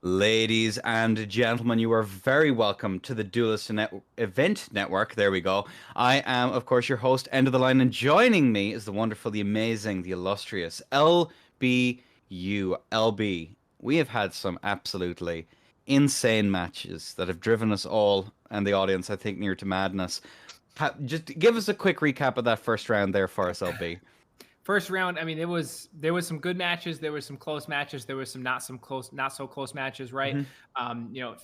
Ladies and gentlemen, you are very welcome to the Event Network. There we go. I am, of course, your host, End of the Line, and joining me is the wonderful, the amazing, the illustrious LBU. LB, we have had some absolutely insane matches that have driven us all and the audience, I think, near to madness. Just give us a quick recap of that first round there for us, LB. First round, I mean, there was some good matches, there was some close matches, there was some not so close matches, right?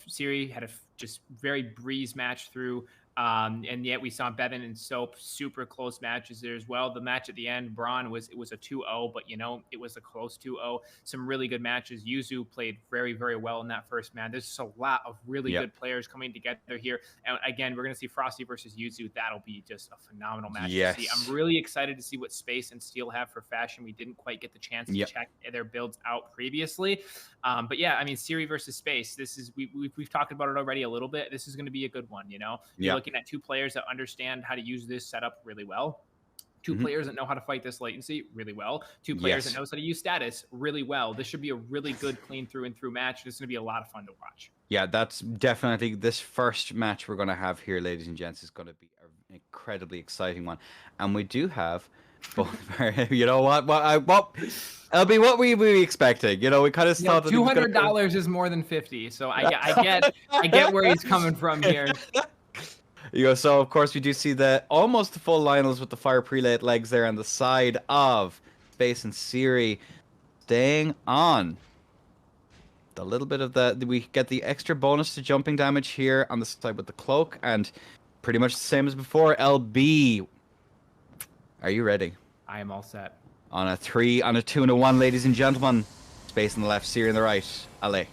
Siri had a just very breeze match through. And yet we saw Bevan and Soap super close matches there as well. The match at the end, Braun it was a 2-0, but it was a close 2-0. Some really good matches. Yuzu played very, very well in that first match. There's just a lot of really good players coming together here. And again, we're going to see Frosty versus Yuzu. That'll be just a phenomenal match to see. I'm really excited to see what Space and Steel have for fashion. We didn't quite get the chance to check their builds out previously. But yeah, I mean, Siri versus Space. This is we've talked about it already a little bit. This is going to be a good one. You're looking at two players that understand how to use this setup really well. Two players that know how to fight this latency really well. Two players that knows how to use status really well. This should be a really good, clean through and through match. This is going to be a lot of fun to watch. Yeah, that's definitely this first match we're going to have here, ladies and gents, is going to be an incredibly exciting one. And we do have both. You know what? LB, what were we expecting? We kind of thought that $200 is more than 50. So I get where he's coming from here. So of course we do see almost the full Lionels with the fire prelate legs there on the side of Space and Siri staying on. A little bit of we get the extra bonus to jumping damage here on the side with the cloak, and pretty much the same as before. LB, are you ready? I am all set. On a 3, on a 2, and a 1, ladies and gentlemen. Space on the left, Siri on the right. Allez.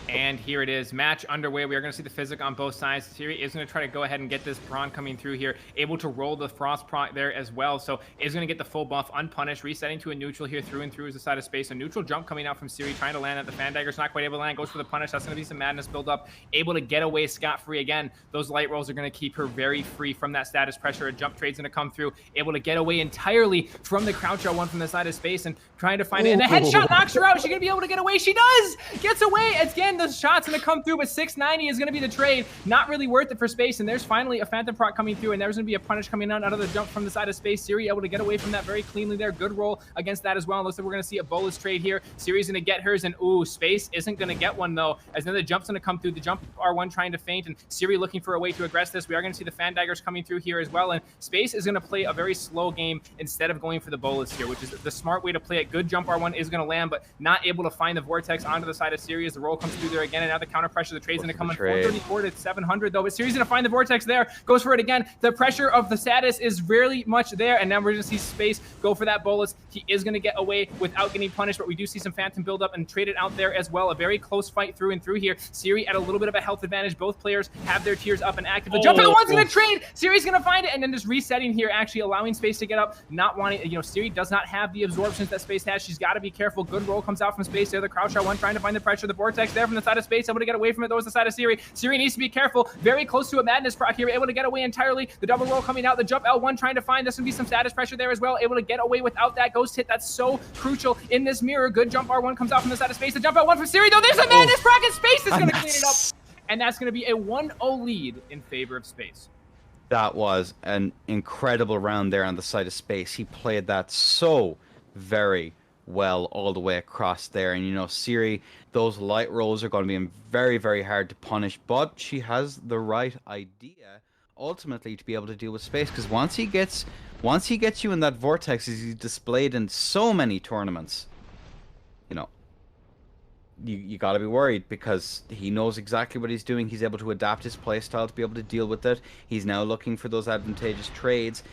And here it is, match underway. We are going to see the physic on both sides. Siri is going to try to go ahead and get this Braun coming through here, able to roll the Frost proc there as well. So is going to get the full buff, unpunished, resetting to a neutral here through and through is the side of Space. A neutral jump coming out from Siri, trying to land at the Fan Dagger's not quite able to land, goes for the punish. That's going to be some madness build up, able to get away scot-free again. Those light rolls are going to keep her very free from that status pressure. A jump trade's going to come through, able to get away entirely from the crouch L1 from the side of Space and trying to find it. And the headshot knocks her out. She's going to be able to get away. She does! Gets away. Again, the shot's going to come through, but 690 is going to be the trade. Not really worth it for Space, and there's finally a Phantom proc coming through, and there's going to be a punish coming out of the jump from the side of Space. Siri able to get away from that very cleanly there. Good roll against that as well. Looks like we're going to see a bolus trade here. Siri's going to get hers, and Space isn't going to get one, though, as then the jump's going to come through. The jump R1 trying to feint, and Siri looking for a way to aggress this. We are going to see the Fan Daggers coming through here as well, and Space is going to play a very slow game instead of going for the bolus here, which is the smart way to play it. Good jump R1 is going to land, but not able to find the vortex onto the side of Siri as the roll comes through there again, and now the counter pressure. The trade's going to come in 434 to 700, though, but Siri's going to find the vortex there, goes for it again. The pressure of the status is really much there, and now we're going to see Space go for that bolus. He is going to get away without getting punished, but we do see some Phantom build up and trade it out there as well. A very close fight through and through here. Siri at a little bit of a health advantage. Both players have their tiers up and active. The jump one's going to trade. Siri's going to find it, and then just resetting here, actually allowing Space to get up, not wanting, Siri does not have the absorptions that Space has. She's got to be careful. Good roll comes out from Space there. The crouch R1 trying to find the pressure. The vortex there from the side of Space, able to get away from it. That was the side of Siri. Siri needs to be careful. Very close to a madness proc here, able to get away entirely. The double roll coming out. The jump L1 trying to find. There's going to be some status pressure there as well. Able to get away without that ghost hit. That's so crucial in this mirror. Good jump R1 comes out from the side of Space. The jump L1 from Siri, though. There's a madness proc, and Space is going to clean it up. And that's going to be a 1-0 lead in favor of Space. That was an incredible round there on the side of Space. He played that so very well all the way across there, and Siri, those light rolls are going to be very, very hard to punish, but she has the right idea ultimately to be able to deal with Space, because once he gets you in that vortex, as he's displayed in so many tournaments, you got to be worried, because he knows exactly what he's doing. He's able to adapt his playstyle to be able to deal with it. He's now looking for those advantageous trades,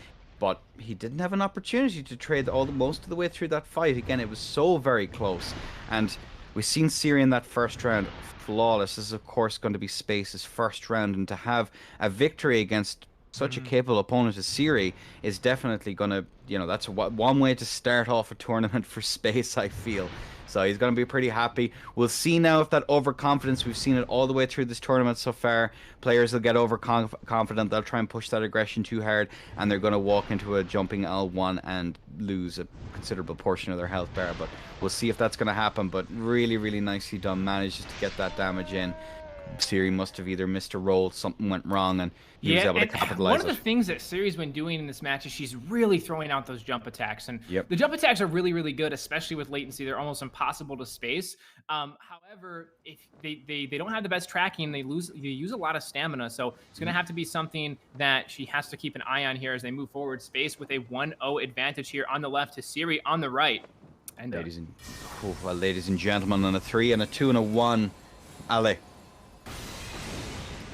but he didn't have an opportunity to trade most of the way through that fight. Again, it was so very close, and we've seen Siri in that first round flawless. This is of course going to be Space's first round, and to have a victory against such a capable opponent as Siri is definitely going to, that's one way to start off a tournament for Space, I feel. So he's going to be pretty happy. We'll see now if that overconfidence, we've seen it all the way through this tournament so far. Players will get overconfident. They'll try and push that aggression too hard, and they're going to walk into a jumping L1 and lose a considerable portion of their health bar. But we'll see if that's going to happen. But really, really nicely done. Manages to get that damage in. Siri must have either missed a roll, something went wrong, and he was able to capitalize. One of the things that Siri's been doing in this match is she's really throwing out those jump attacks, and Yep. the jump attacks are really, really good, especially with latency. They're almost impossible to space. However, if they don't have the best tracking, they use a lot of stamina, so it's going to have to be something that she has to keep an eye on here as they move forward. Space with a 1-0 advantage here on the left to Siri on the right. And ladies and gentlemen, on a 3 and a 2 and a 1, Ale.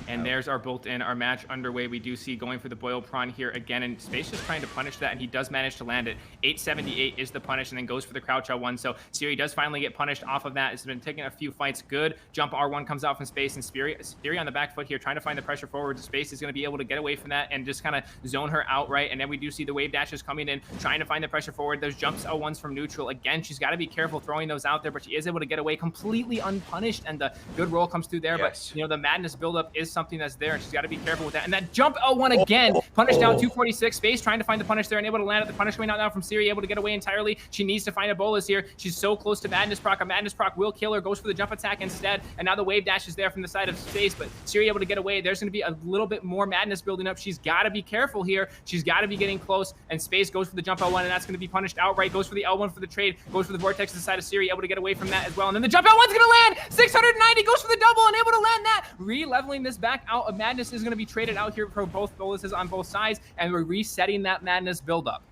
And there's our bolt-in, our match underway. We do see going for the boil prawn here again, and Space just trying to punish that, and he does manage to land it. 878 is the punish, and then goes for the crouch L1. So Siri does finally get punished off of that. It's been taking a few fights good. Jump R1 comes out from Space, and Siri on the back foot here, trying to find the pressure forward. Space is going to be able to get away from that and just kind of zone her outright. And then we do see the wave dashes coming in, trying to find the pressure forward. Those jumps L1s from neutral. Again, she's got to be careful throwing those out there, but she is able to get away completely unpunished, and the good roll comes through there. Yes. But, the madness buildup is something that's there, and she's got to be careful with that. And that jump L1 again, punished down 246. Space trying to find the punish there and able to land it. The punish coming out now from Siri, able to get away entirely. She needs to find a bolus here. She's so close to madness proc. A madness proc will kill her. Goes for the jump attack instead. And now the wave dash is there from the side of Space, but Siri able to get away. There's going to be a little bit more madness building up. She's got to be careful here. She's got to be getting close. And Space goes for the jump L1, and that's going to be punished outright. Goes for the L1 for the trade. Goes for the vortex to the side of Siri, able to get away from that as well. And then the jump L1's going to land. 690 goes for the double and able to land that. Re-leveling this back out of madness is going to be traded out here for both boluses on both sides, and we're resetting that madness buildup.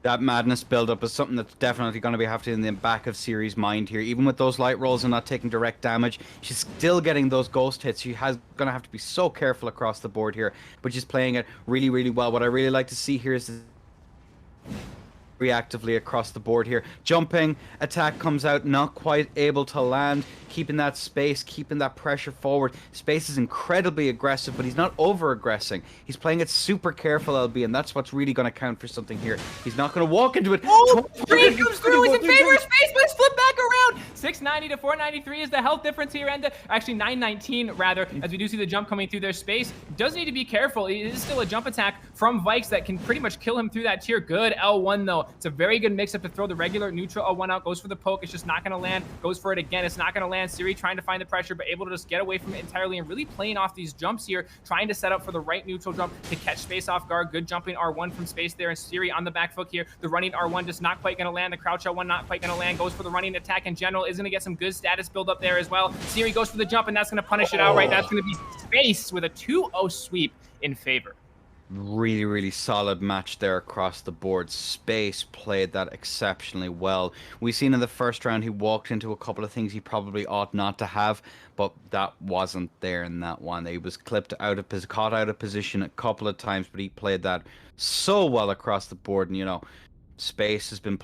That madness buildup is something that's definitely going to be happening in the back of Siri's mind here. Even with those light rolls and not taking direct damage, she's still getting those ghost hits. She has going to have to be so careful across the board here, but she's playing it really, really well. What I really like to see here is reactively across the board here. Jumping attack comes out, not quite able to land, keeping that space, keeping that pressure forward. Space is incredibly aggressive, but he's not over-aggressing. He's playing it super careful, LB, and that's what's really going to count for something here. He's not going to walk into it. Oh, Green comes through. He's in favor of Space, but it's flipped back around. 690 to 493 is the health difference here, and actually 919 rather, as we do see the jump coming through their. Space does need to be careful. It is still a jump attack from Vikes that can pretty much kill him through that tier. Good L1 though. It's a very good mix-up to throw the regular neutral L1 out. Goes for the poke. It's just not going to land. Goes for it again. It's not going to land. Siri trying to find the pressure, but able to just get away from it entirely and really playing off these jumps here, trying to set up for the right neutral jump to catch Space off guard. Good jumping R1 from Space there, and Siri on the back foot here. The running R1 just not quite going to land. The crouch L1 not quite going to land. Goes for the running attack in general. Is going to get some good status build up there as well. Siri goes for the jump, and that's going to punish it outright. That's going to be Space with a 2-0 sweep in favor. Really, really solid match there across the board. Space played that exceptionally well. We've seen in the first round he walked into a couple of things he probably ought not to have, but that wasn't there in that one. He was caught out of position a couple of times, but he played that so well across the board. And Space has been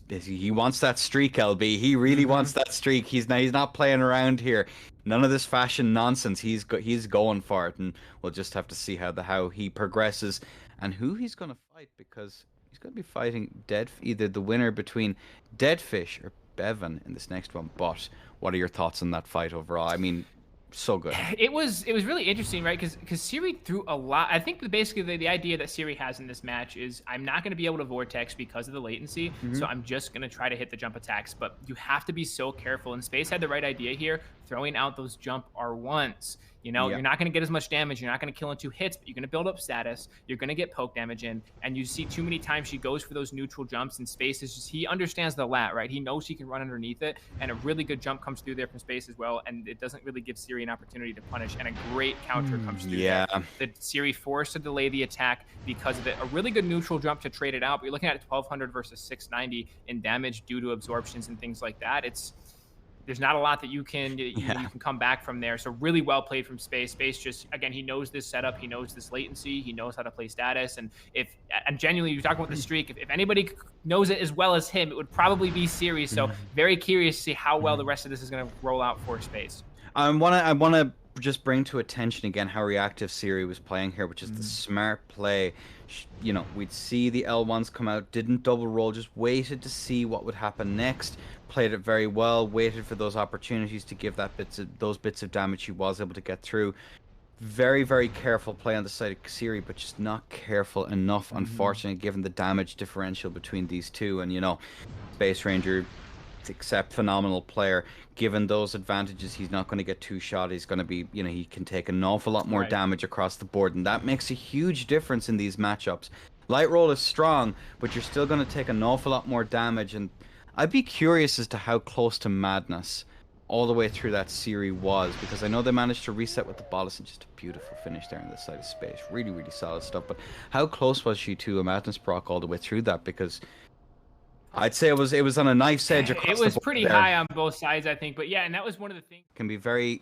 he wants that streak, LB. He really wants that streak. He's not playing around here. None of this fashion nonsense. He's going for it, and we'll just have to see how he progresses and who he's going to fight, because he's going to be fighting either the winner between Deadfish or Bevan in this next one. But what are your thoughts on that fight overall? I mean, so good. It was really interesting, right? Because Siri threw a lot. I think basically the idea that Siri has in this match is I'm not going to be able to vortex because of the latency, so I'm just going to try to hit the jump attacks. But you have to be so careful. And Space had the right idea here, throwing out those jump R1s. You're not going to get as much damage. You're not going to kill in 2 hits, but you're going to build up status. You're going to get poke damage in. And you see too many times she goes for those neutral jumps, and Space is just, he understands the lat, right? He knows he can run underneath it, and a really good jump comes through there from Space as well, and it doesn't really give Siri an opportunity to punish, and a great counter comes through there. The Siri forced to delay the attack because of it. A really good neutral jump to trade it out, but you're looking at 1200 versus 690 in damage due to absorptions and things like that. There's not a lot that you can come back from there. So really well played from Space. Space just, again, he knows this setup. He knows this latency. He knows how to play status. And genuinely, you're talking about the streak. If anybody knows it as well as him, it would probably be Siri. So very curious to see how well the rest of this is going to roll out for Space. I want to just bring to attention again how reactive Siri was playing here, which is the smart play. You know, we'd see the L1s come out, didn't double roll, just waited to see what would happen next. Played it very well, waited for those opportunities to give those bits of damage he was able to get through. Very, very careful play on the side of Siri, but just not careful enough, unfortunately, given the damage differential between these two. And, you know, Space Ranger, except phenomenal player. Given those advantages, he's not going to get too shot. He's going to be, you know, he can take an awful lot more damage across the board, and that makes a huge difference in these matchups. Light roll is strong, but you're still going to take an awful lot more damage, and I'd be curious as to how close to madness all the way through that series was, because I know they managed to reset with the Bolus, and just a beautiful finish there on the side of space. Really, really solid stuff. But how close was she to a madness proc all the way through that? Because I'd say it was on a knife's edge across the board. It was pretty high on both sides, I think. But yeah, and that was one of the things.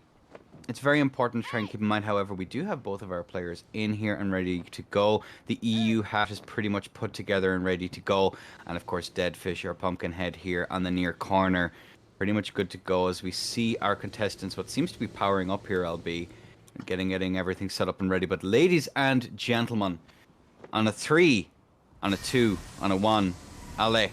It's very important to try and keep in mind, however, we do have both of our players in here and ready to go. The EU hat is pretty much put together and ready to go. And of course, Deadfish, our Pumpkinhead here on the near corner, pretty much good to go as we see our contestants, what seems to be powering up here, LB, getting everything set up and ready. But ladies and gentlemen, on a 3, on a 2, on a 1, allez.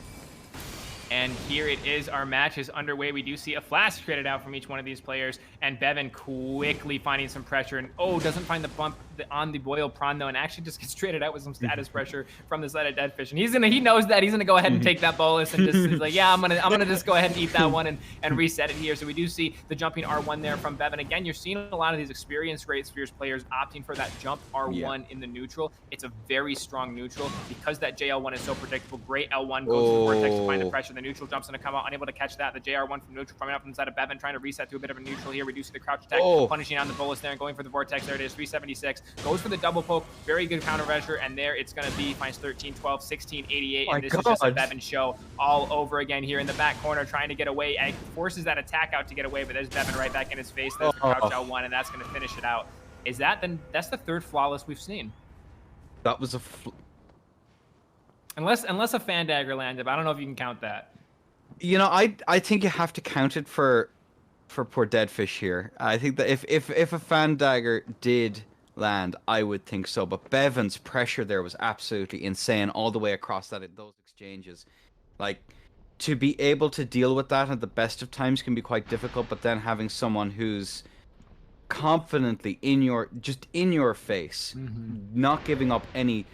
And here it is. Our match is underway. We do see a flash created out from each one of these players. And Bevan quickly finding some pressure. And, doesn't find the bump on the Boil Prawn, though, and actually just gets traded out with some status pressure from the side of Deadfish. And he knows that. He's going to go ahead and take that bolus and just is like, yeah, I'm gonna just go ahead and eat that one and reset it here. So we do see the jumping R1 there from Bevan. Again, you're seeing a lot of these experienced Great Spheres players opting for that jump R1 in the neutral. It's a very strong neutral because that JL1 is so predictable. Great L1 goes to the Vortex to find the pressure. The neutral jumps going to come out, unable to catch that. The JR1 from neutral coming up inside of Bevan, trying to reset to a bit of a neutral here. We do see the crouch attack, punishing on the bolus there and going for the Vortex. There it is, 376. Goes for the double poke. Very good counter measure, and there it's going to be, finds 13, 12, 16, 88. And this is just a Bevan show all over again here in the back corner, trying to get away. And forces that attack out to get away, but there's Bevan right back in his face. There's the crouch L1, and that's going to finish it out. Is that then? That's the third flawless we've seen. That was a unless a fan dagger landed, but I don't know if you can count that. You know, I think you have to count it for poor Deadfish here. I think that if a fan dagger did land, I would think so. But Bevan's pressure there was absolutely insane all the way across those exchanges. Like, to be able to deal with that at the best of times can be quite difficult, but then having someone who's confidently in your face, not giving up any,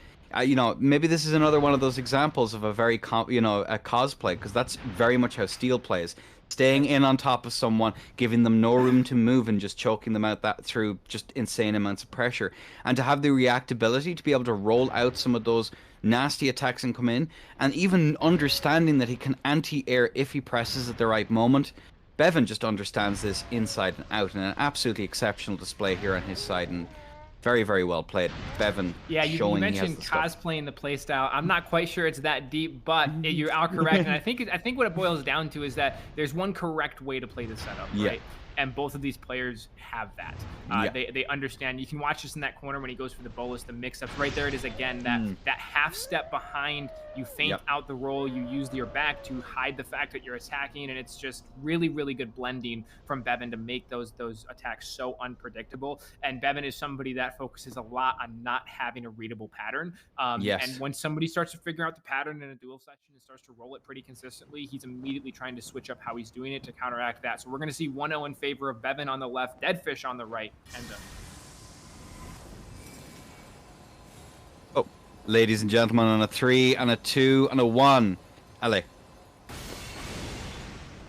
you know, maybe this is another one of those examples of a very a cosplay, because that's very much how Steel plays. Staying in on top of someone, giving them no room to move, and just choking them out that through just insane amounts of pressure. And to have the reactability to be able to roll out some of those nasty attacks and come in, and even understanding that he can anti-air if he presses at the right moment. Bevan just understands this inside and out, and an absolutely exceptional display here on his side, and very, very well played. Bevan. Yeah, you mentioned cosplaying the playstyle. I'm not quite sure it's that deep, but you are correct. And I think what it boils down to is that there's one correct way to play the setup, right? And both of these players have that. They understand. You can watch this in that corner when he goes for the bolus, the mix-ups. Right there it is again, that half step behind. You feint out the roll. You use your back to hide the fact that you're attacking, and it's just really, really good blending from Bevan to make those attacks so unpredictable. And Bevan is somebody that focuses a lot on not having a readable pattern. And when somebody starts to figure out the pattern in a duel session and starts to roll it pretty consistently, he's immediately trying to switch up how he's doing it to counteract that. So we're going to see 1-0 in favor of Bevan on the left, Deadfish on the right, and ladies and gentlemen, on a 3, on a 2, on a 1. Allez.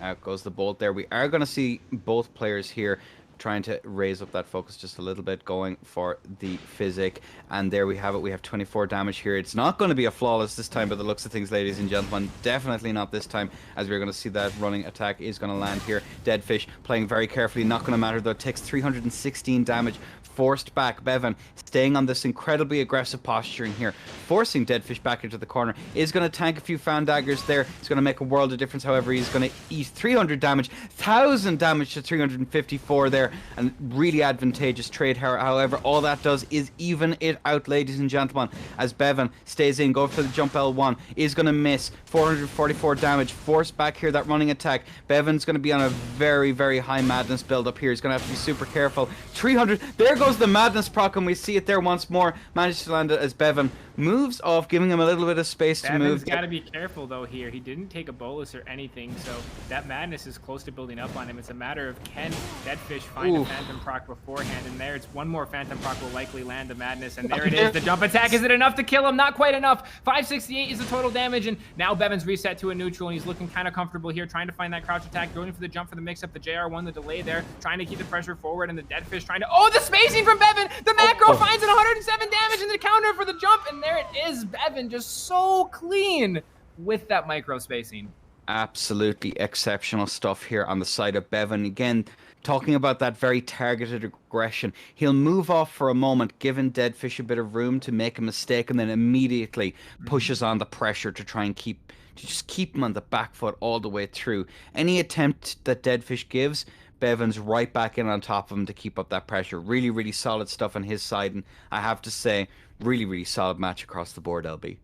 Out goes the bolt there. We are going to see both players here trying to raise up that focus just a little bit, going for the physic. And there we have it. We have 24 damage here. It's not going to be a flawless this time by the looks of things, ladies and gentlemen. Definitely not this time, as we're going to see that running attack is going to land here. Deadfish playing very carefully. Not going to matter, though. It takes 316 damage. Forced back. Bevan staying on this incredibly aggressive posturing here, forcing Deadfish back into the corner. Is going to tank a few fan daggers there. It's going to make a world of difference. However, he's going to eat 300 damage, 1,000 damage to 354 there. there, and really advantageous trade. However, all that does is even it out, ladies and gentlemen, as Bevan stays in, going for the jump L1, is going to miss. 444 damage, force back here that running attack. Bevan's going to be on a very, very high madness build up here. He's going to have to be super careful. 300, there goes the madness proc, and we see it there once more. Managed to land it as Bevan moves off, giving him a little bit of space to move. Bevan's got to be careful though here. He didn't take a bolus or anything, so that madness is close to building up on him. It's a matter of can Deadfish find a phantom proc beforehand, and there it's one more phantom proc will likely land the madness, and there it is, the jump attack. Is it enough to kill him? Not quite enough. 568 is the total damage, and now Bevan's reset to a neutral, and he's looking kind of comfortable here, trying to find that crouch attack, going for the jump for the mix-up, the JR1, the delay there, trying to keep the pressure forward, and the Deadfish trying to, oh, the spacing from Bevan! The macro finds it, 107 damage in the counter for the jump, and there it is, Bevan just so clean with that micro spacing. Absolutely exceptional stuff here on the side of Bevan. Again, talking about that very targeted aggression. He'll move off for a moment, giving Deadfish a bit of room to make a mistake, and then immediately pushes on the pressure to try and just keep him on the back foot all the way through. Any attempt that Deadfish gives, Bevan's right back in on top of him to keep up that pressure. Really, really solid stuff on his side, and I have to say, really, really solid match across the board, LB.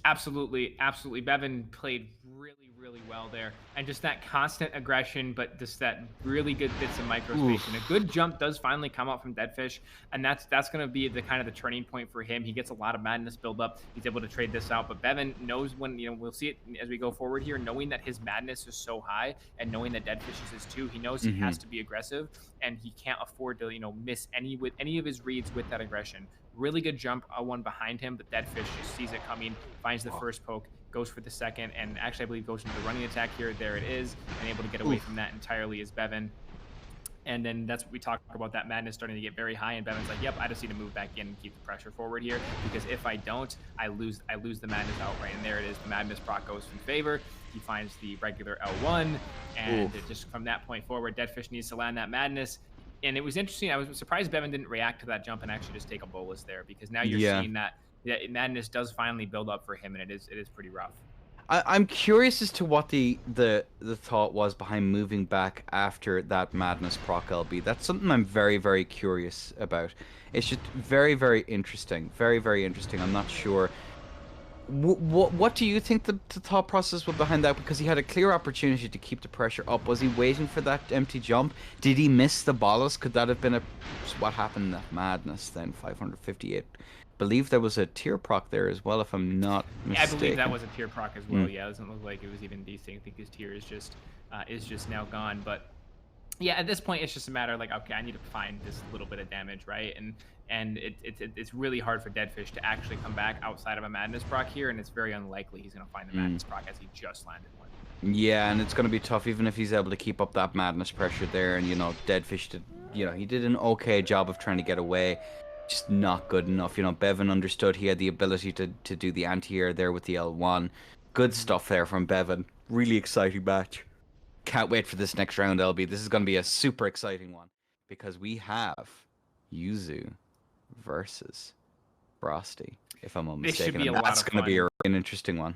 Absolutely, absolutely. Bevan played really well there, and just that constant aggression, but just that really good bits of micro spacing. A good jump does finally come out from Deadfish, and that's going to be the kind of the turning point for him. He gets a lot of madness build up. He's able to trade this out, but Bevan knows when, you know, we'll see it as we go forward here, knowing that his madness is so high and knowing that Deadfish is too, he knows he has to be aggressive, and he can't afford to, you know, miss any of his reads with that aggression. Really good jump, one behind him, but Deadfish just sees it coming, finds the first poke, goes for the second, and actually I believe goes into the running attack here. There it is, and able to get away from that entirely is Bevan. And then that's what we talked about, that madness starting to get very high, and Bevan's like, yep, I just need to move back in and keep the pressure forward here, because if I don't, I lose the madness outright. And there it is, the madness proc goes in favor. He finds the regular L1, and just from that point forward, Deadfish needs to land that madness. And it was interesting. I was surprised Bevan didn't react to that jump and actually just take a bolus there, because now you're seeing that madness does finally build up for him, and it is pretty rough. I'm curious as to what the thought was behind moving back after that madness proc, LB. That's something I'm very, very curious about. It's just very, very interesting. Very, very interesting. I'm not sure. What do you think the thought process was behind that? Because he had a clear opportunity to keep the pressure up. Was he waiting for that empty jump? Did he miss the bolus? Could that have been what happened in that madness then? 558. Believe there was a tier proc there as well, if I'm not mistaken. Yeah, I believe that was a tier proc as well. Yeah, it doesn't look like it was even decent. I think his tier is just now gone. But yeah, at this point, it's just a matter of like, okay, I need to find this little bit of damage, right? And it's really hard for Deadfish to actually come back outside of a madness proc here, and it's very unlikely he's going to find the madness proc, as he just landed one. Yeah, and it's going to be tough, even if he's able to keep up that madness pressure there. And, you know, Deadfish did, you know, he did an okay job of trying to get away. Just not good enough. You know, Bevan understood he had the ability to do the anti-air there with the L1. Good stuff there from Bevan. Really exciting match. Can't wait for this next round, LB. This is going to be a super exciting one, because we have Yuzu versus Frosty, if I'm not mistaken. This should be that's going to be an interesting one.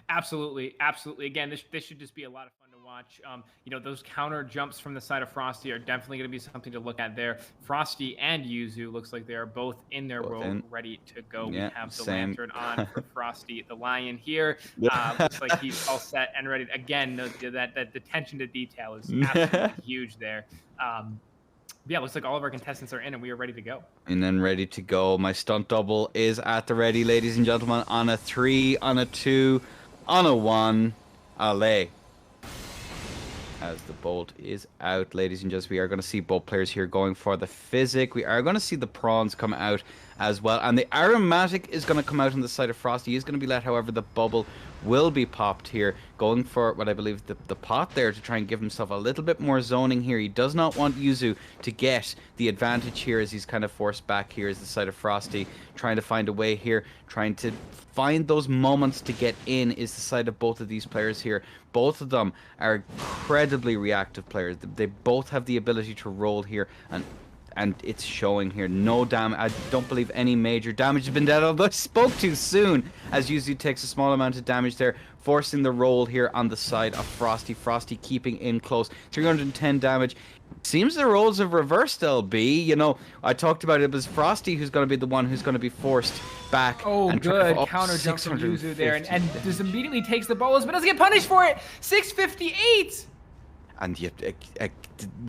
Absolutely, absolutely. Again, this should just be a lot of fun to watch. You know, those counter jumps from the side of Frosty are definitely going to be something to look at there. Frosty and Yuzu looks like they are both in their role, ready to go. Yeah, we have the lantern on for Frosty, the lion here. Looks like he's all set and ready. Again, that attention to detail is absolutely huge there. Yeah, looks like all of our contestants are in, and we are ready to go. And then ready to go. My stunt double is at the ready, ladies and gentlemen, on a 3, on a 2, on a 1, alley. As the bolt is out, ladies and gents, we are going to see both players here going for the physic. We are going to see the prawns come out as well, and the aromatic is going to come out on the side of Frosty. He is going to be let, however, the bubble will be popped here, going for what I believe the pot there to try and give himself a little bit more zoning here. He does not want Yuzu to get the advantage here, as he's kind of forced back here as the side of Frosty, trying to find a way here, trying to find those moments to get in is the side of both of these players here. Both of them are incredibly reactive players. They both have the ability to roll here, and it's showing here. No damage. I don't believe any major damage has been dealt, although I spoke too soon, as Yuzu takes a small amount of damage there, forcing the roll here on the side of Frosty. Frosty keeping in close. 310 damage. Seems the roles have reversed, LB. You know, I talked about it was Frosty who's going to be the one who's going to be forced back Oh, and try good for counter jump from Yuzu there, and 650. just immediately takes the bolus, but doesn't get punished for it. 658. And yet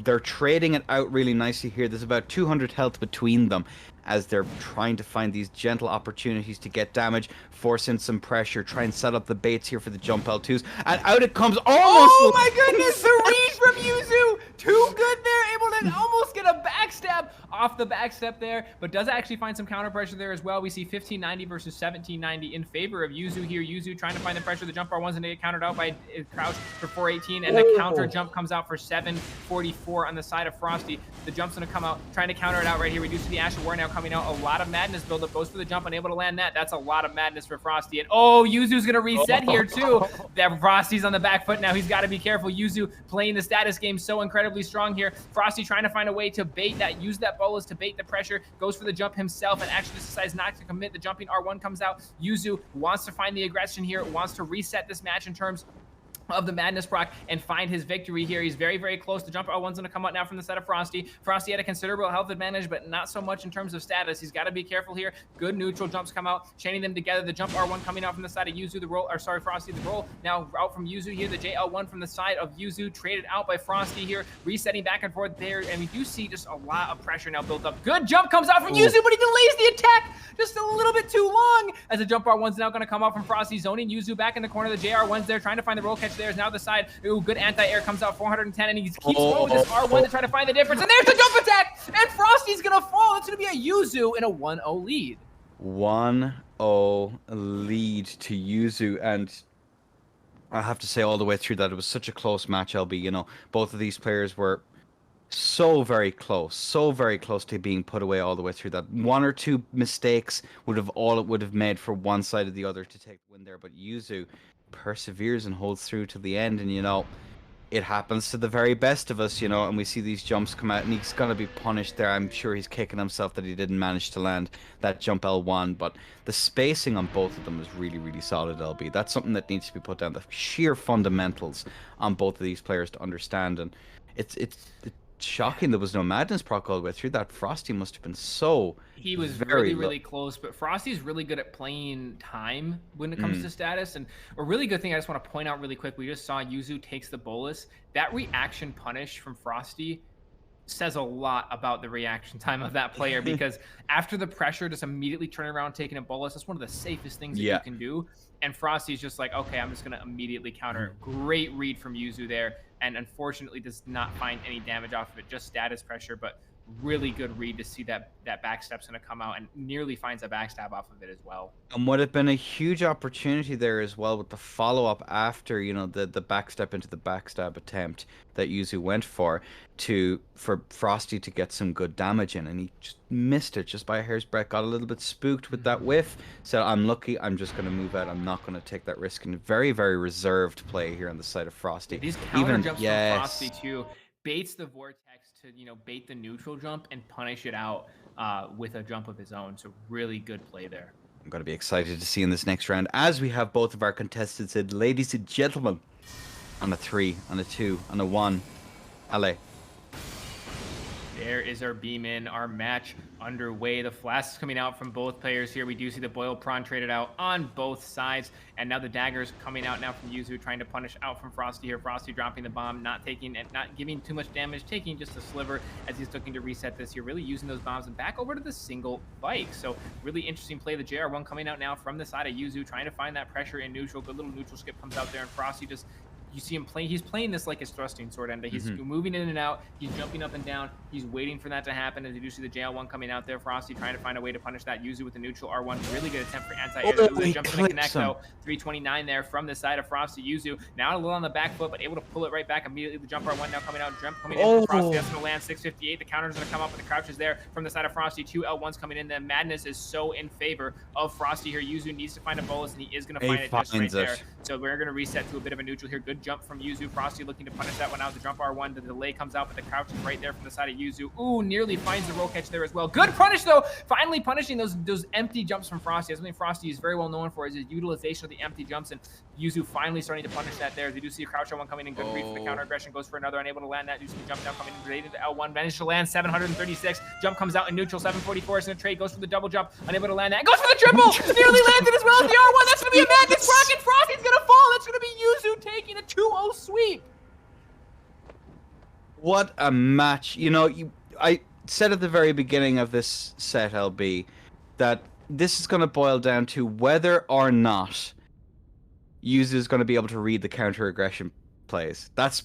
they're trading it out really nicely here. There's about 200 health between them as they're trying to find these gentle opportunities to get damage, force in some pressure, try and set up the baits here for the jump L2s, and out it comes almost. Oh my goodness, the read from Yuzu. Too good there, able to almost get a backstab off the backstep there, but does actually find some counter pressure there as well. We see 1590 versus 1790 in favor of Yuzu here. Yuzu trying to find the pressure. The jump R1's going to get countered out by Crouch for 418, and the counter jump comes out for 744 on the side of Frosty. The jump's going to come out, trying to counter it out right here. We do see the Ash of War now coming out. A lot of madness buildup. Goes for the jump, unable to land that. That's a lot of madness for Frosty. And oh, Yuzu's going to reset here too. That Frosty's on the back foot now. He's got to be careful. Yuzu playing the status game so incredibly strong here. Frosty trying to find a way to bait that, use that bolus to bait the pressure. Goes for the jump himself and actually decides not to commit. The jumping R1 comes out. Yuzu wants to find the aggression here, wants to reset this match in terms of the madness proc and find his victory here. He's very, very close. The jump R1's going to come out now from the side of Frosty. Frosty had a considerable health advantage, but not so much in terms of status. He's got to be careful here. Good neutral jumps come out, chaining them together. The jump R1 coming out from the side of Yuzu. The roll, or sorry, Frosty. The roll now out from Yuzu here. The JL1 from the side of Yuzu, traded out by Frosty here, resetting back and forth there. And we do see just a lot of pressure now built up. Good jump comes out from Yuzu, but he delays the attack just a little bit too long. As the jump R1's now going to come out from Frosty, zoning Yuzu back in the corner. The JR1's there, trying to find the roll catch there. Is now the side. Ooh, good anti-air comes out 410, and he keeps going with this R1 to try to find the difference. And there's the jump attack, and Frosty's gonna fall. It's gonna be a Yuzu in a 1-0 lead. 1-0 lead to Yuzu, and I have to say all the way through that it was such a close match, LB. You know, both of these players were so very close to being put away all the way through that. One or two mistakes would have all it would have made for one side or the other to take the win there, but Yuzu perseveres and holds through to the end, and you know, it happens to the very best of us, you know, and we see these jumps come out, and he's gonna be punished there. I'm sure he's kicking himself that he didn't manage to land that jump L1, but the spacing on both of them is really, really solid, LB. That's something that needs to be put down, the sheer fundamentals on both of these players to understand, and it's shocking there was no madness proc all the way through that. Frosty must have been so he was really close, but Frosty's really good at playing time when it comes to status. And a really good thing I just want to point out really quick, we just saw Yuzu takes the bolus. That reaction punish from Frosty says a lot about the reaction time of that player, because after the pressure, just immediately turn around, taking a bolus, that's one of the safest things that you can do. And Frosty's just like, okay, I'm just going to immediately counter. Great read from Yuzu there, and unfortunately does not find any damage off of it, just status pressure, but really good read to see that backstep's going to come out, and nearly finds a backstab off of it as well. And would have been a huge opportunity there as well with the follow-up after, you know, the backstep into the backstab attempt that Yuzu went for Frosty to get some good damage in, and he just missed it just by a hair's breadth, got a little bit spooked with that whiff, so I'm lucky, I'm just going to move out, I'm not going to take that risk, and very, very reserved play here on the side of Frosty. These counter jumps from Frosty too, baits the vortex to, you know, bait the neutral jump and punish it out with a jump of his own. So really good play there. I'm going to be excited to see in this next round as we have both of our contestants in. Ladies and gentlemen, on a 3, on a 2, on a 1, LA. There is our beam in, our match underway. The flasks coming out from both players here. We do see the boiled prawn traded out on both sides, and now the daggers coming out now from Yuzu, trying to punish out from Frosty here. Frosty dropping the bomb, not taking and not giving too much damage, taking just a sliver as he's looking to reset this here, really using those bombs and back over to the single bike. So really interesting play. The JR1 coming out now from the side of Yuzu, trying to find that pressure in neutral. Good little neutral skip comes out there, and Frosty just, you see him playing, he's playing this like his thrusting sword ender. He's moving in and out, he's jumping up and down, he's waiting for that to happen. As you do see the JL1 coming out there, Frosty trying to find a way to punish that. Yuzu with the neutral R1, really good attempt for anti-air. The jump to connect though, 329 there from the side of Frosty. Yuzu now a little on the back foot, but able to pull it right back immediately. The jump R1 now coming out, jump coming in for Frosty, that's gonna land 658. The counter's gonna come up, but the crouch is there from the side of Frosty. 2 L1s coming in. The madness is so in favor of Frosty here. Yuzu needs to find a bolus, and he is gonna find it just right there. So we're going to reset to a bit of a neutral here. Good jump from Yuzu. Frosty looking to punish that one out. The jump R1, the delay comes out, but the crouch is right there from the side of Yuzu. Ooh, nearly finds the roll catch there as well. Good punish, though. Finally punishing those empty jumps from Frosty. That's something Frosty is very well known for, is his utilization of the empty jumps, and Yuzu finally starting to punish that there. They do see a crouch R1 coming in. Good read for the counter aggression. Goes for another, unable to land that. Do see the jump down coming in. Related to L1. Managed to land 736. Jump comes out in neutral. 744 is going to trade. Goes for the double jump. Unable to land that. Goes for the triple. Nearly landed as well as the R1. That's going to be a madness. Rocket Frosty's going to fall. That's going to be Yuzu taking a 2-0 sweep. What a match. You know, I said at the very beginning of this set, LB, that this is going to boil down to whether or not Yuzu is going to be able to read the counter aggression plays. That's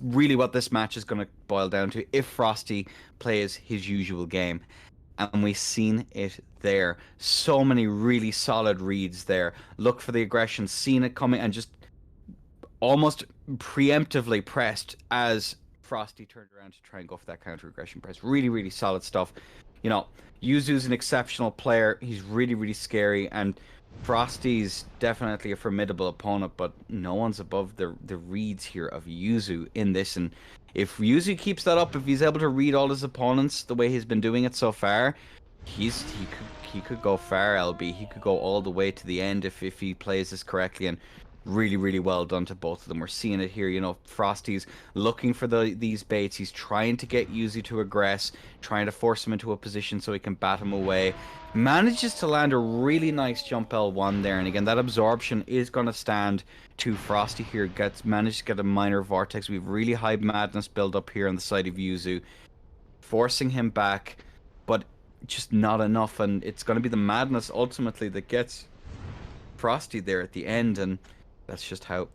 really what this match is going to boil down to, if Frosty plays his usual game. And we've seen it there. So many really solid reads there. Look for the aggression, seen it coming, and just almost preemptively pressed as Frosty turned around to try and go for that counter aggression press. Really, really solid stuff. You know, Yuzu's an exceptional player. He's really, really scary, and Frosty's definitely a formidable opponent, but no one's above the reads here of Yuzu in this. And if Yuzu keeps that up, if he's able to read all his opponents the way he's been doing it so far, he could go far, LB. He could go all the way to the end if he plays this correctly. And really, really well done to both of them. We're seeing it here. You know, Frosty's looking for these baits. He's trying to get Yuzu to aggress, trying to force him into a position so he can bat him away. Manages to land a really nice jump L1 there. And again, that absorption is going to stand to Frosty here. Managed to get a minor vortex. We have really high madness build up here on the side of Yuzu, forcing him back, but just not enough. And it's going to be the madness ultimately that gets Frosty there at the end. And that's just how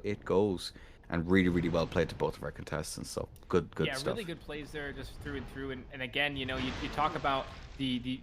it goes. And really, really well played to both of our contestants. So good stuff. Yeah, really good plays there, just through and through. And again, you know, you talk about the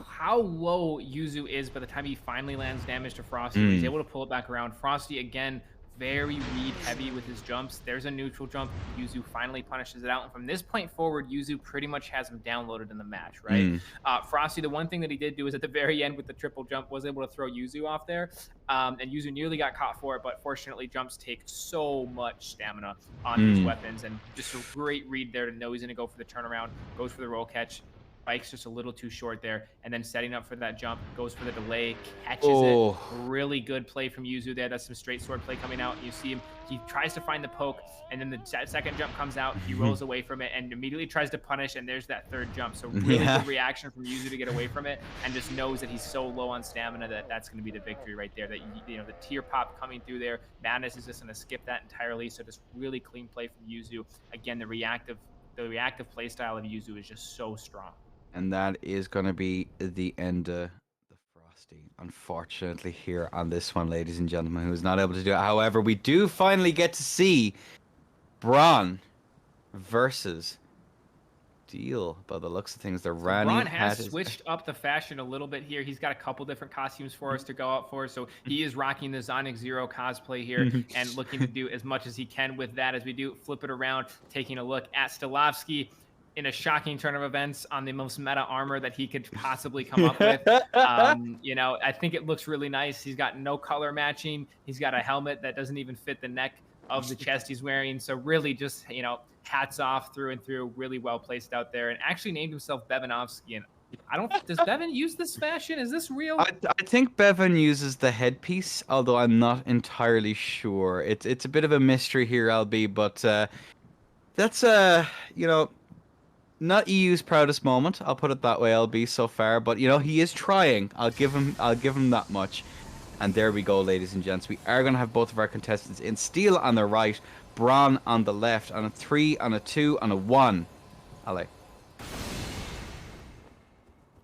how low Yuzu is by the time he finally lands damage to Frosty. He's able to pull it back around. Frosty, again, very read heavy with his jumps. There's a neutral jump. Yuzu finally punishes it out. And from this point forward, Yuzu pretty much has him downloaded in the match, right? Frosty, the one thing that he did do is at the very end with the triple jump, was able to throw Yuzu off there. And Yuzu nearly got caught for it, but fortunately, jumps take so much stamina on these weapons. And just a great read there to know he's going to go for the turnaround, goes for the roll catch. Spike's just a little too short there, and then setting up for that jump, goes for the delay, catches it. Really good play from Yuzu there. That's some straight sword play coming out. You see him, he tries to find the poke, and then the second jump comes out, he rolls away from it, and immediately tries to punish, and there's that third jump. So really good reaction from Yuzu to get away from it, and just knows that he's so low on stamina that that's going to be the victory right there. That, you know, the tier pop coming through there, Madness is just going to skip that entirely. So just really clean play from Yuzu. Again, the reactive play style of Yuzu is just so strong. And that is going to be the end of the Frosty, unfortunately, here on this one, ladies and gentlemen, who's not able to do it. However, we do finally get to see Braun versus Deal. By the looks of things, the Rani Braun has switched up the fashion a little bit here. He's got a couple different costumes for us to go out for. So he is rocking the Sonic Zero cosplay here and looking to do as much as he can with that. As we do flip it around, taking a look at Stilavsky in a shocking turn of events on the most meta armor that he could possibly come up with. You know, I think it looks really nice. He's got no color matching. He's got a helmet that doesn't even fit the neck of the chest he's wearing. So really just, you know, hats off through and through. Really well placed out there, and actually named himself Bevanovsky. And does Bevan use this fashion? Is this real? I think Bevan uses the headpiece, although I'm not entirely sure. It's a bit of a mystery here, LB, but that's you know, not EU's proudest moment. I'll put it that way, LB, so far. But you know, he is trying. I'll give him that much. And there we go, ladies and gents. We are going to have both of our contestants in. Steel on the right, Braun on the left, on a 3, on a 2, on a 1. Ale.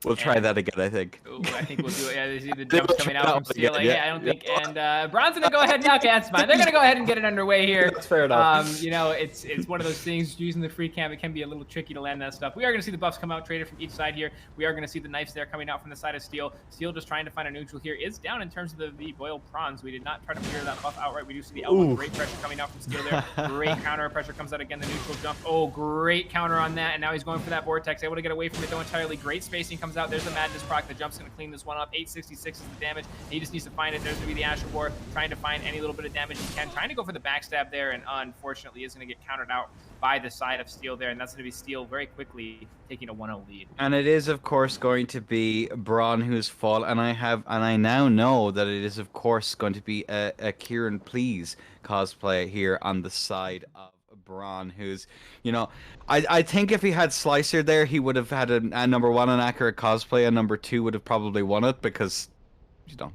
We'll try that again, I think. Ooh, I think we'll do it. Yeah, you see the jumps coming out from Steel. Like, I don't think. And Braun's going to go ahead and knock it. That's fine. They're going to go ahead and get it underway here. That's fair enough. You know, it's one of those things, using the free cam, it can be a little tricky to land that stuff. We are going to see the buffs come out traded from each side here. We are going to see the knives there coming out from the side of Steel. Steel just trying to find a neutral here. Is down in terms of the boiled prawns. We did not try to clear that buff outright. We do see the L1. Great pressure coming out from Steel there. Great counter pressure comes out again. The neutral jump. Oh, great counter on that. And now he's going for that vortex. Able to get away from it though entirely. Great spacing comes comes out. There's the Madness proc. The jump's going to clean this one up. 866 is the damage. He just needs to find it. There's going to be the Asher War, trying to find any little bit of damage he can, trying to go for the backstab there, and unfortunately is going to get countered out by the side of Steel there, and that's going to be Steel very quickly taking a 1-0 lead. And it is, of course, going to be Braun who's fall, and I now know that it is, of course, going to be a Kieran Please cosplay here on the side of Braun, who's, I think if he had Slicer there, he would have had a number one, an accurate cosplay, and number two would have probably won it because,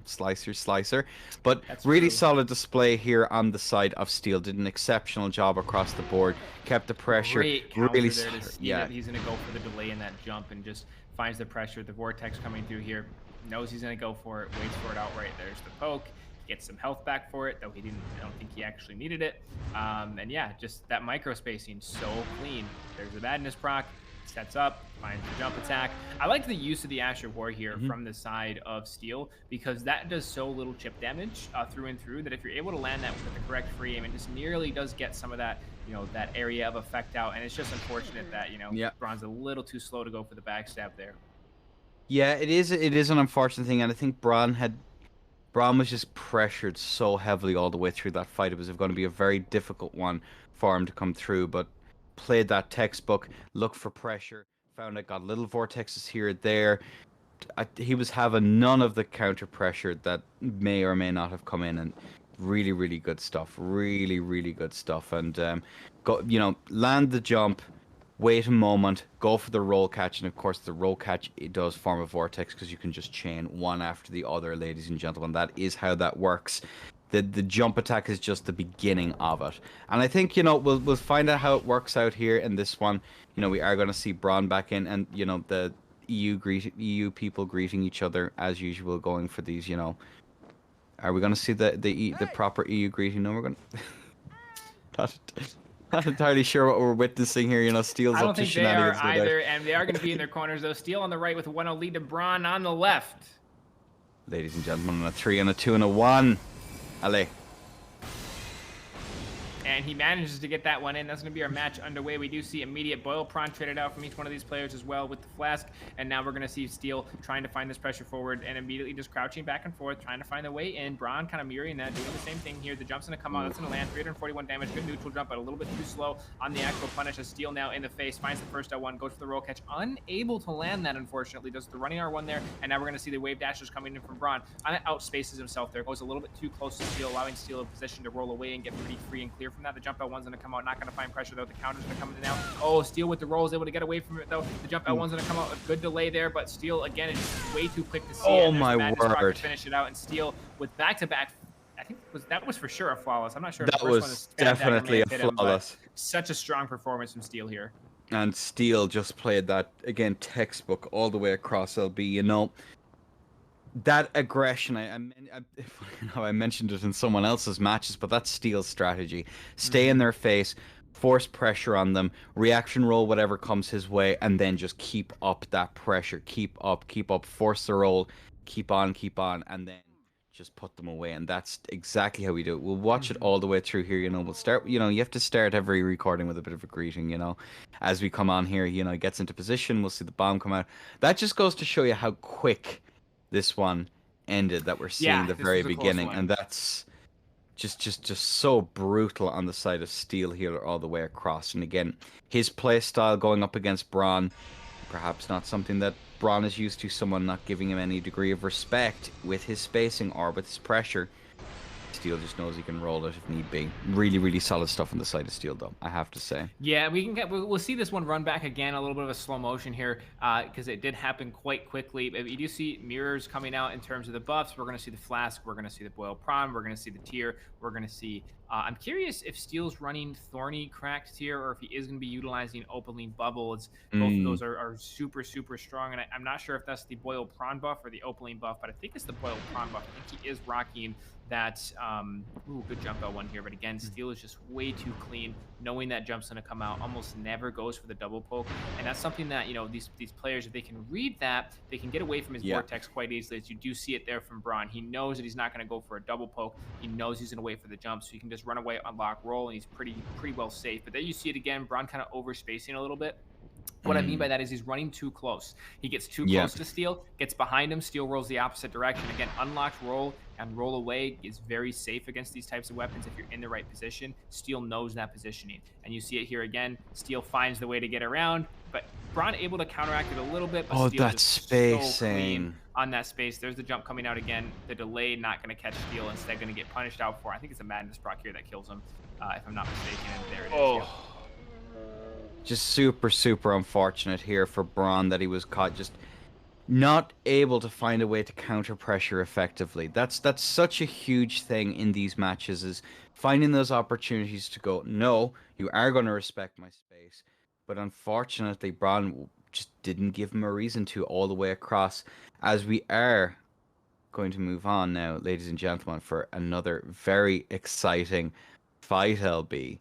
Slicer. But That's really true. solid display here on the side of Steel. Did an exceptional job across the board. Kept the pressure. Great counter Really there to see that he's going to go for the delay in that jump and just finds the pressure. The Vortex coming through here. Knows he's going to go for it. Waits for it outright. There's the poke. Gets some health back for it, though I don't think he actually needed it. And yeah, just that micro spacing, so clean. There's the Madness proc. Sets up, finds the jump attack. I like the use of the Asher War here from the side of Steel because that does so little chip damage through and through that if you're able to land that with the correct free aim, it just nearly does get some of that, that area of effect out. And it's just unfortunate that, Braun's a little too slow to go for the backstab there. Yeah, it is an unfortunate thing, and I think Braun was just pressured so heavily all the way through that fight. It was going to be a very difficult one for him to come through, but played that textbook, looked for pressure, found it, got little vortexes here or there. He was having none of the counter pressure that may or may not have come in, and really, really good stuff. Really, really good stuff. And land the jump, wait a moment, go for the roll catch, and of course the roll catch, it does form a vortex because you can just chain one after the other, ladies and gentlemen. That is how that works. The jump attack is just the beginning of it, and I think we'll find out how it works out here in this one. We are going to see Braun back in, and the EU people greeting each other as usual, going for these. Are we going to see the proper EU greeting? No, we're going to. Not entirely sure what we're witnessing here. Steel's up to shenanigans. I don't think they are either, and they are going to be in their corners though. Steel on the right with a 1-0 lead to Braun on the left. Ladies and gentlemen, a 3 and a 2 and a 1. Allez. And he manages to get that one in. That's going to be our match underway. We do see immediate Boil Prawn traded out from each one of these players as well with the Flask. And now we're going to see Steel trying to find this pressure forward and immediately just crouching back and forth, trying to find the way in. Braun kind of mirroring that, doing the same thing here. The jump's going to come out. That's going to land 341 damage. Good neutral jump, but a little bit too slow on the actual punish. As Steel now in the face, finds the first L1, goes for the roll catch. Unable to land that, unfortunately. Does the running R1 there. And now we're going to see the wave dashers coming in from Braun. Outspaces himself there. Goes a little bit too close to Steel, allowing Steel a position to roll away and get pretty free and clear from that. The jump L1's going to come out, not going to find pressure though. The counter's going to come in now. Oh, Steel with the roll is able to get away from it though. The jump L1's going to come out, a good delay there, but Steel again is just way too quick to see. Oh my word! To finish it out, and Steel with back-to-back. I think that was for sure a flawless. I'm not sure. That was definitely a flawless. Such a strong performance from Steel here. And Steel just played that again, textbook all the way across LB. That aggression, I mentioned it in someone else's matches, but that's Steel's strategy. Stay in their face, force pressure on them, reaction roll whatever comes his way, and then just keep up that pressure. Keep up, force the roll, keep on, and then just put them away. And that's exactly how we do it. We'll watch it all the way through here. We'll start, you have to start every recording with a bit of a greeting, As we come on here, he gets into position, we'll see the bomb come out. That just goes to show you how quick this one ended that we're seeing the very beginning, and that's just so brutal on the side of Steel here all the way across. And again, his play style going up against Braun, perhaps not something that Braun is used to, someone not giving him any degree of respect with his spacing or with his pressure. Steel just knows he can roll it if need be. Really, really solid stuff on the side of Steel, though, I have to say. Yeah, we'll see this one run back again, a little bit of a slow motion here, because it did happen quite quickly. But you do see mirrors coming out in terms of the buffs. We're going to see the Flask, we're going to see the Boil Prawn, we're going to see the Tier, we're going to see... I'm curious if Steel's running Tourney cracked Tier, or if he is going to be utilizing Opening Bubble. Both of those are super, super strong, and I'm not sure if that's the Boil Prawn buff or the Opening buff, but I think it's the Boil Prawn buff. I think he is rocking that good jump L1 here, but again, Steel is just way too clean, knowing that jump's going to come out, almost never goes for the double poke. And that's something that these players, if they can read that, they can get away from his vortex quite easily. As you do see it there from Braun, he knows that he's not going to go for a double poke. He knows he's going to wait for the jump, so he can just run away, unlock roll, and he's pretty well safe. But there you see it again, Braun kind of over spacing a little bit. What I mean by that is he's running too close. He gets too Yeah. close to Steel, gets behind him, Steel rolls the opposite direction. Again, unlocked roll and roll away is very safe against these types of weapons if you're in the right position. Steel knows that positioning. And you see it here again. Steel finds the way to get around, but Braun able to counteract it a little bit, but Oh, Steel that just so clean spacing. on that space. There's the jump coming out again. The delay not going to catch Steel, instead going to get punished out for. I think it's a Madness proc here that kills him, if I'm not mistaken. And there it is. Yep. Oh. Just super, super unfortunate here for Braun that he was caught just not able to find a way to counter pressure effectively. That's such a huge thing in these matches, is finding those opportunities to go, no, you are going to respect my space. But unfortunately, Braun just didn't give him a reason to all the way across, as we are going to move on now, ladies and gentlemen, for another very exciting fight, LB.